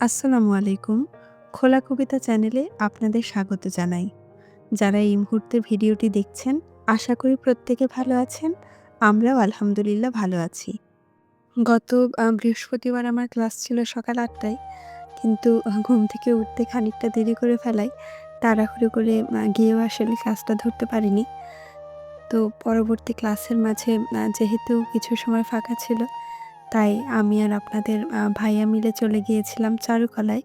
আসসালামু আলাইকুম। খোলা কবিতা চ্যানেলে আপনাদের স্বাগত জানাই। যারা এই মুহূর্তে ভিডিওটি দেখছেন, আশা করি প্রত্যেকে ভালো আছেন। আমরাও আলহামদুলিল্লাহ ভালো আছি। গত বৃহস্পতিবার আমার ক্লাস ছিল সকাল ৮ টায়। কিন্তু ঘুম থেকে উঠতে খানিকটা দেরি করে ফেলায় তাড়াহুড়ো করে গিয়েও আসলে ক্লাসটা ধরতে পারিনি। তো পরবর্তী ক্লাসের মাঝে যেহেতু কিছু সময় ফাঁকা ছিল, তাই আমি আর আপনাদের ভাইয়া মিলে চলে গিয়েছিলাম চারুকলায়।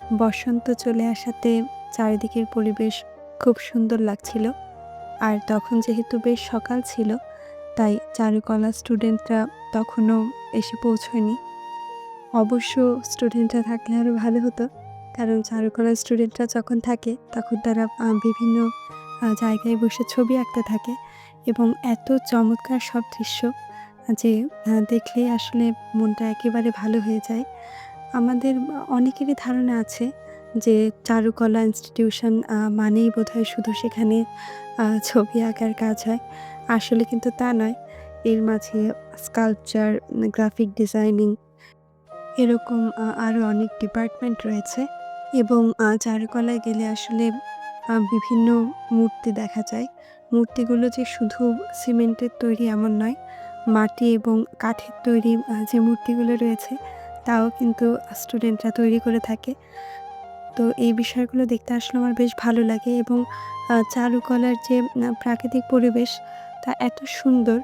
বসন্ত চলে আসাতে চারিদিকের পরিবেশ খুব সুন্দর লাগছিল। আর তখন যেহেতু বেশ সকাল ছিল, তাই চারুকলার স্টুডেন্টরা তখনও এসে পৌঁছয়নি। অবশ্য স্টুডেন্টরা থাকলে আরও ভালো হতো। কারণ চারুকলার স্টুডেন্টরা যখন থাকে, তখন তারা বিভিন্ন জায়গায় বসে ছবি আঁকতে থাকে এবং এত চমৎকার সব দৃশ্য যে দেখলেই আসলে মনটা একেবারে ভালো হয়ে যায়। আমাদের অনেকেরই ধারণা আছে যে চারুকলা ইনস্টিটিউশন মানেই বোধহয় শুধু সেখানে ছবি আঁকার কাজ হয়। আসলে কিন্তু তা নয়। এর মাঝে স্কাল্পচার, গ্রাফিক ডিজাইনিং এরকম আরও অনেক ডিপার্টমেন্ট রয়েছে এবং চারুকলায় গেলে আসলে বিভিন্ন মূর্তি দেখা যায়। মূর্তিগুলো যে শুধু সিমেন্টের তৈরি এমন নয়। মাটি এবং কাঠের তৈরি যে মূর্তিগুলো রয়েছে তাও কিন্তু স্টুডেন্টরা তৈরি করে থাকে। তো এই বিষয়গুলো দেখতে আসলে আমার বেশ ভালো লাগে এবং চারুকলার যে প্রাকৃতিক পরিবেশ তা এত সুন্দর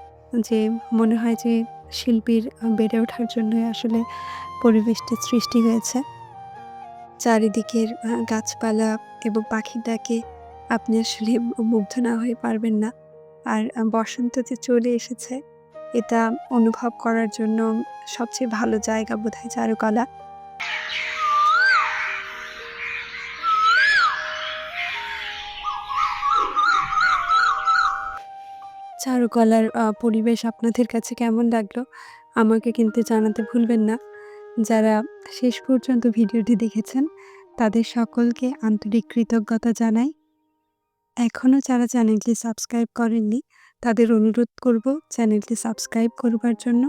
যে মনে হয় যে শিল্পীর বেড়ে ওঠার জন্যই আসলে পরিবেশটি সৃষ্টি হয়েছে। চারিদিকের গাছপালা এবং পাখির ডাকে আপনি আসলে মুগ্ধ না হয়ে পারবেন না। আর বসন্ত যে চলে এসেছে এটা অনুভব করার জন্য সবচেয়ে ভালো জায়গা বোধহয় চারুকলা। চারুকলার পরিবেশ আপনাদের কাছে কেমন লাগলো আমাকে কিন্তু জানাতে ভুলবেন না। যারা শেষ পর্যন্ত ভিডিওটি দেখেছেন তাদের সকলকে আন্তরিক কৃতজ্ঞতা জানাই। এখনও যারা চ্যানেলটি সাবস্ক্রাইব করেননি তাদের অনুরোধ করব চ্যানেলটি সাবস্ক্রাইব করবার জন্য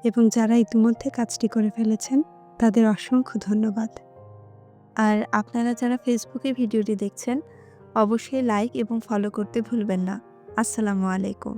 এবং যারা ইতিমধ্যে কাজটি করে ফেলেছেন তাদের অসংখ্য ধন্যবাদ। আর আপনারা যারা ফেসবুকে ভিডিওটি দেখছেন অবশ্যই লাইক এবং ফলো করতে ভুলবেন না। আসসালামু আলাইকুম।